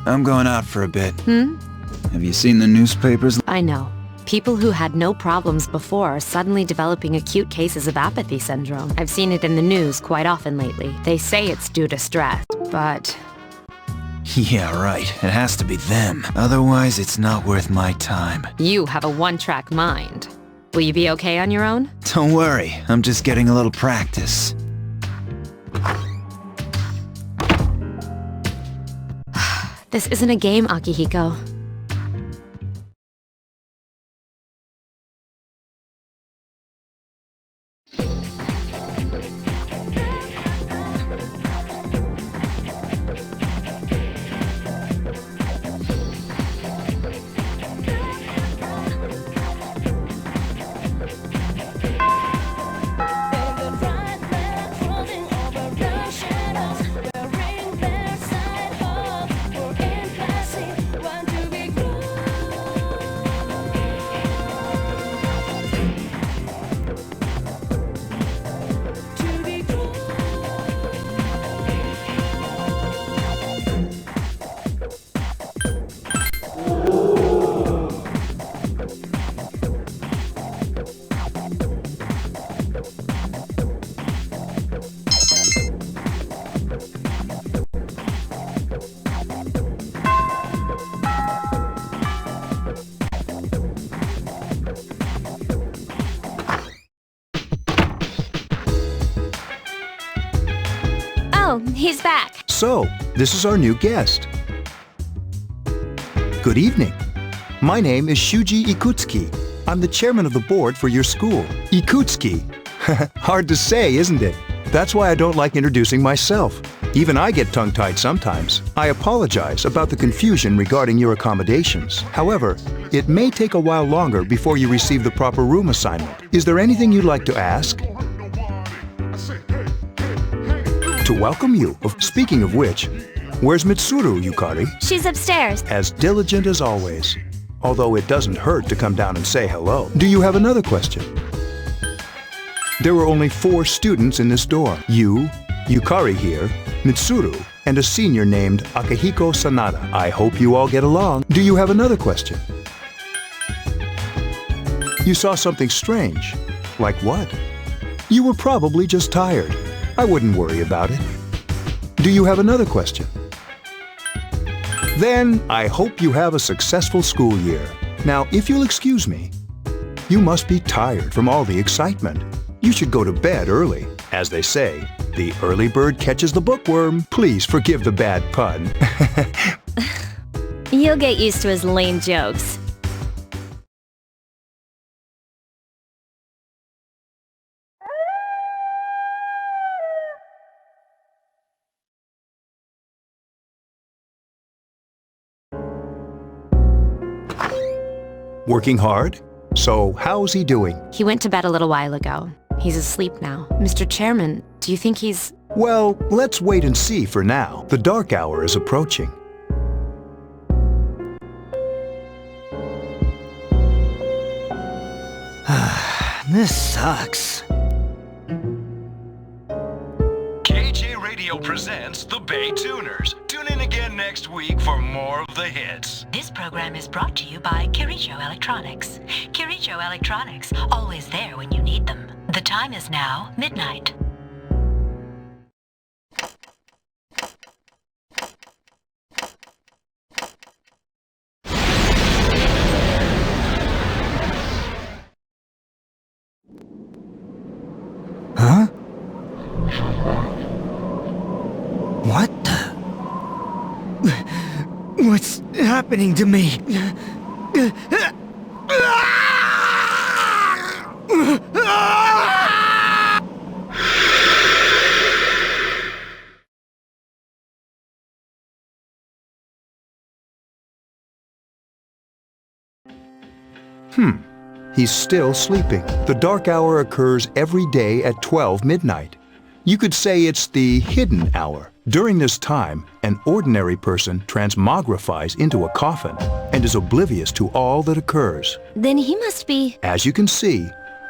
I'm going out for a bit. Hmm? Have you seen the newspapers? I know. People who had no problems before are suddenly developing acute cases of apathy syndrome. I've seen it in the news quite often lately. They say it's due to stress, but... Yeah, right. It has to be them. Otherwise, it's not worth my time. You have a one-track mind. Will you be okay on your own? Don't worry. I'm just getting a little practice. This isn't a game, Akihiko. Oh, he's back. So, this is our new guest. Good evening. My name is Shuji Ikutsuki. I'm the chairman of the board for your school. Ikutsuki. Hard to say, isn't it? That's why I don't like introducing myself. Even I get tongue-tied sometimes. I apologize about the confusion regarding your accommodations. However, it may take a while longer before you receive the proper room assignment. Is there anything you'd like to ask? To welcome you. Speaking of which, where's Mitsuru, Yukari? She's upstairs. As diligent as always. Although it doesn't hurt to come down and say hello. Do you have another question? There were only 4 students in this dorm. You, Yukari here, Mitsuru, and a senior named Akihiko Sanada. I hope you all get along. Do you have another question? You saw something strange. Like what? You were probably just tired. I wouldn't worry about it. Do you have another question? Then, I hope you have a successful school year. Now, if you'll excuse me, you must be tired from all the excitement. You should go to bed early. As they say, the early bird catches the bookworm. Please forgive the bad pun. You'll get used to his lame jokes. Working hard? So, how's he doing? He went to bed a little while ago. He's asleep now. Mr. Chairman, do you think he's... Well, let's wait and see for now. The dark hour is approaching. This sucks. KJ Radio presents the Bay Tuners. Tune in again next week for more of the hits. This program is brought to you by Kirijo Electronics. Kirijo Electronics, always there when you need them. The time is now midnight. Huh? What the? What's happening to me? He's still sleeping. The dark hour occurs every day at 12 midnight. You could say it's the hidden hour. During this time, an ordinary person transmogrifies into a coffin and is oblivious to all that occurs. Then he must be... As you can see,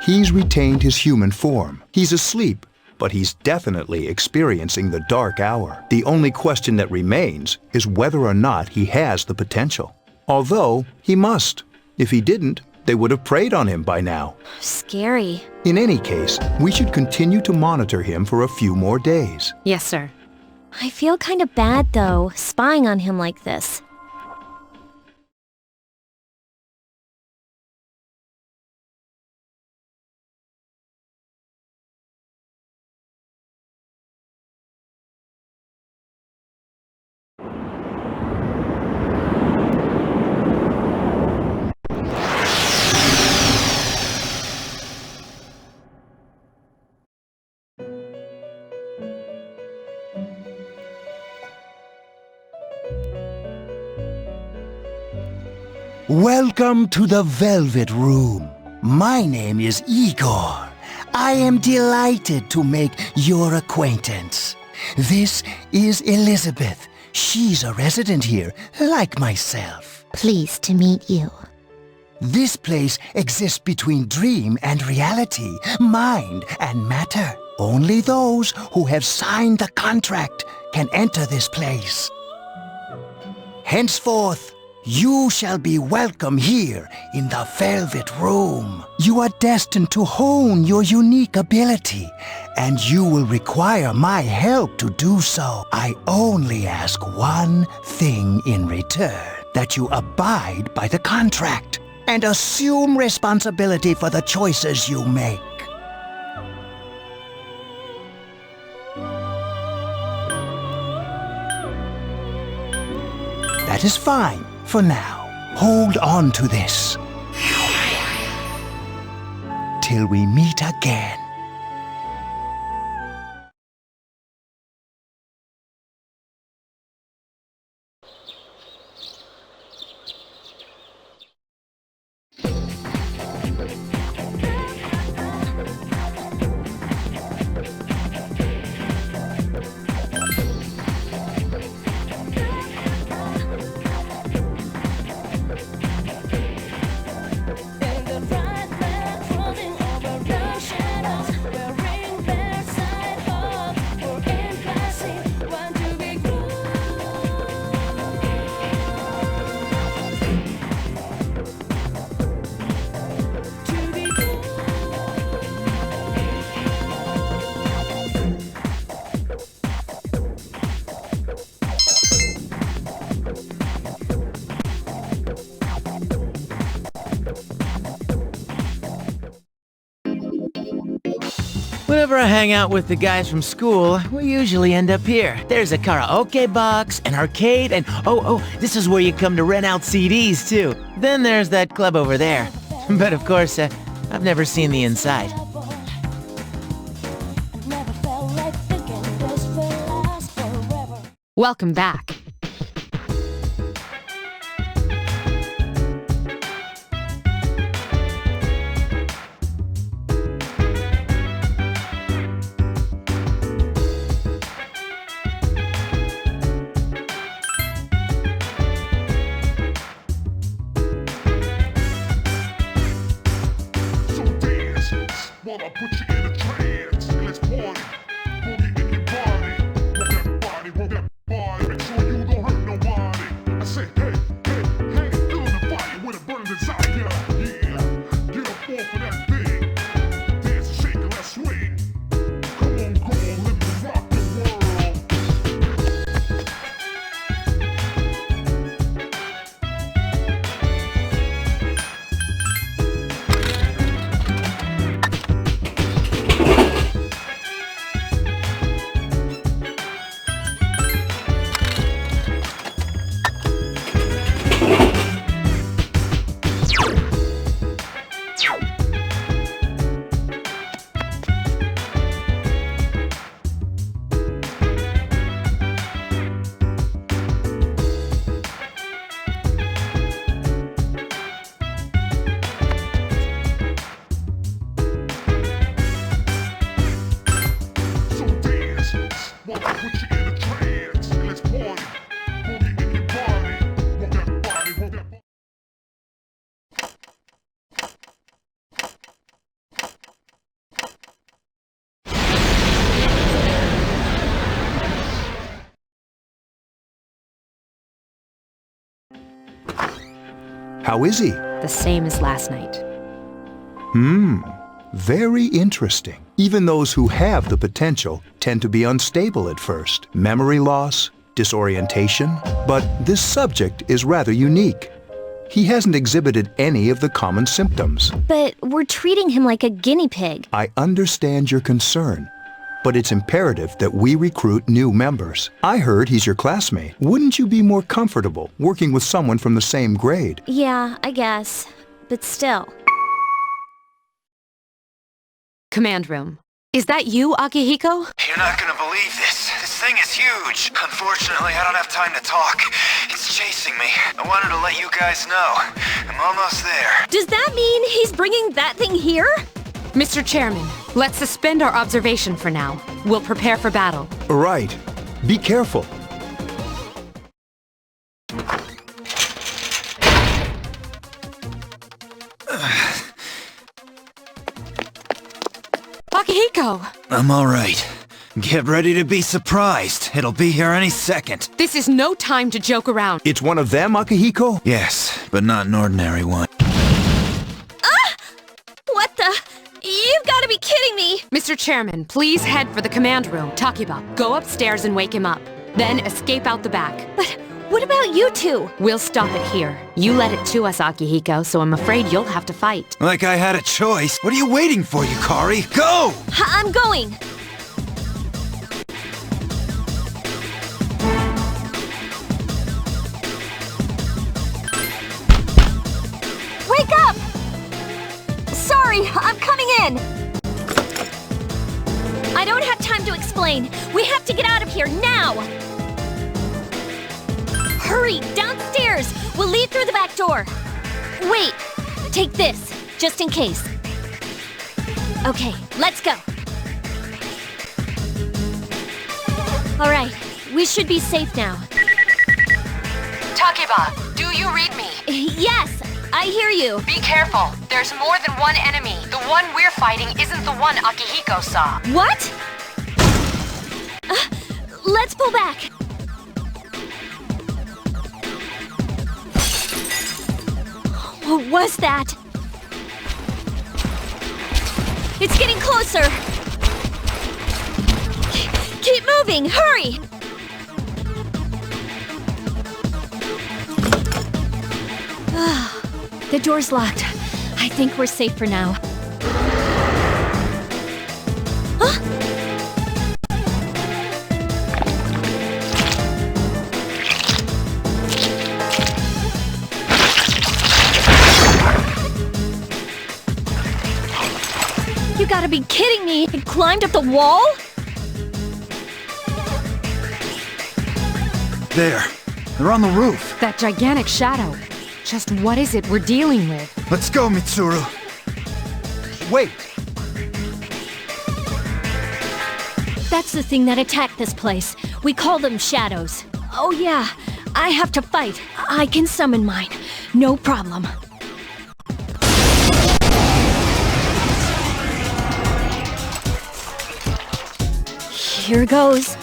he's retained his human form. He's asleep, but he's definitely experiencing the dark hour. The only question that remains is whether or not he has the potential. Although, he must. If he didn't, they would have preyed on him by now. Scary. In any case, we should continue to monitor him for a few more days. Yes, sir. I feel kind of bad, though, spying on him like this. Welcome to the Velvet Room. My name is Igor. I am delighted to make your acquaintance. This is Elizabeth. She's a resident here, like myself. Pleased to meet you. This place exists between dream and reality, mind and matter. Only those who have signed the contract can enter this place. Henceforth, you shall be welcome here in the Velvet Room. You are destined to hone your unique ability, and you will require my help to do so. I only ask one thing in return, that you abide by the contract and assume responsibility for the choices you make. That is fine. For now, hold on to this. Till we meet again. Whenever I hang out with the guys from school, we usually end up here. There's a karaoke box, an arcade, and oh, this is where you come to rent out CDs too. Then there's that club over there. But of course, I've never seen the inside. Welcome back. While I put you in a trance, let's party. Boogie in your body. Work that body, make sure you don't hurt nobody. I say, hey, feel the fire with a burning desire. Yeah, get up off of that thing. Dance and shake and let's swing. Come on, let me rock the world. While I put you in a trance, let's party. Boogie in your body. Work that body, work that body. How is he? The same as last night. Very interesting. Even those who have the potential tend to be unstable at first. Memory loss, disorientation. But this subject is rather unique. He hasn't exhibited any of the common symptoms. But we're treating him like a guinea pig. I understand your concern, but it's imperative that we recruit new members. I heard he's your classmate. Wouldn't you be more comfortable working with someone from the same grade? Yeah, I guess. But still. Command room. Is that you, Akihiko? You're not gonna believe this. This thing is huge. Unfortunately, I don't have time to talk. It's chasing me. I wanted to let you guys know. I'm almost there. Does that mean he's bringing that thing here? Mr. Chairman, let's suspend our observation for now. We'll prepare for battle. Right. Be careful. Akihiko! I'm alright. Get ready to be surprised. It'll be here any second. This is no time to joke around. It's one of them, Akihiko? Yes, but not an ordinary one. What the? You've got to be kidding me! Mr. Chairman, please head for the command room. Takiba, go upstairs and wake him up. Then escape out the back. But what about you two? We'll stop it here. You led it to us, Akihiko, so I'm afraid you'll have to fight. Like I had a choice. What are you waiting for, Yukari? Go! I'm going! Wake up! Sorry, I'm coming in! I don't have time to explain. We have to get out of here now! Hurry, downstairs! We'll leave through the back door. Wait, take this, just in case. Okay, let's go. All right, we should be safe now. Takiba, do you read me? Yes, I hear you. Be careful. There's more than one enemy. The one we're fighting isn't the one Akihiko saw. What? Let's pull back. What was that? It's getting closer. Keep moving, hurry! The door's locked. I think we're safe for now. Huh? You gotta be kidding me! It climbed up the wall? There. They're on the roof. That gigantic shadow. Just what is it we're dealing with? Let's go, Mitsuru. Wait! That's the thing that attacked this place. We call them shadows. Oh yeah, I have to fight. I can summon mine. No problem. Here goes.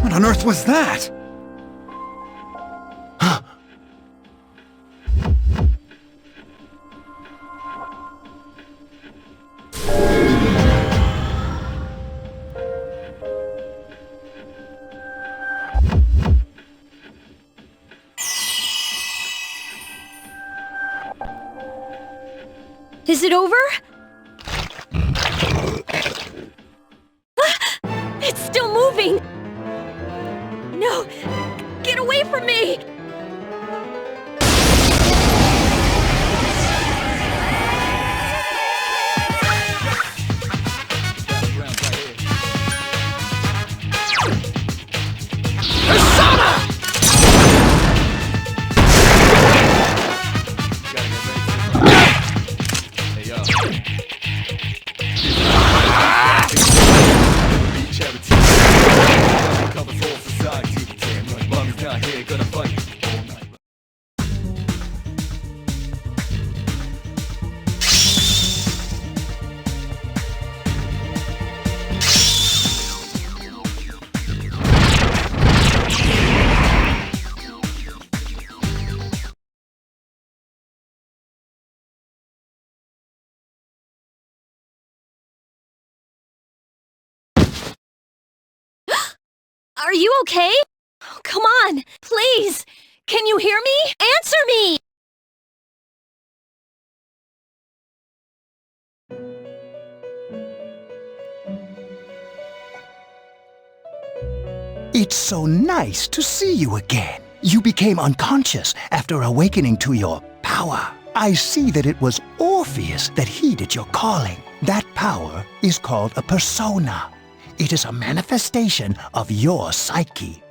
What on earth was that? it over? It's still moving! No! Get away from me! Are you okay? Oh, come on, please! Can you hear me? Answer me! It's so nice to see you again. You became unconscious after awakening to your power. I see that it was Orpheus that heeded your calling. That power is called a persona. It is a manifestation of your psyche.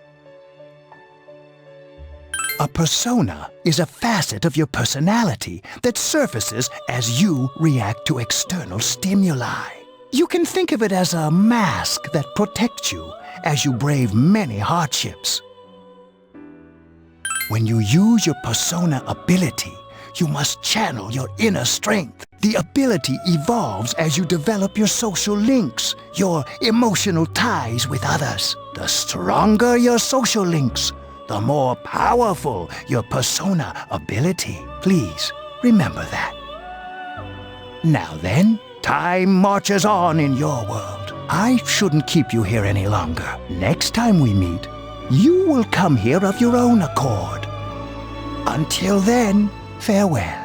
A persona is a facet of your personality that surfaces as you react to external stimuli. You can think of it as a mask that protects you as you brave many hardships. When you use your persona ability, you must channel your inner strength. The ability evolves as you develop your social links, your emotional ties with others. The stronger your social links, the more powerful your persona ability. Please remember that. Now then, time marches on in your world. I shouldn't keep you here any longer. Next time we meet, you will come here of your own accord. Until then, farewell.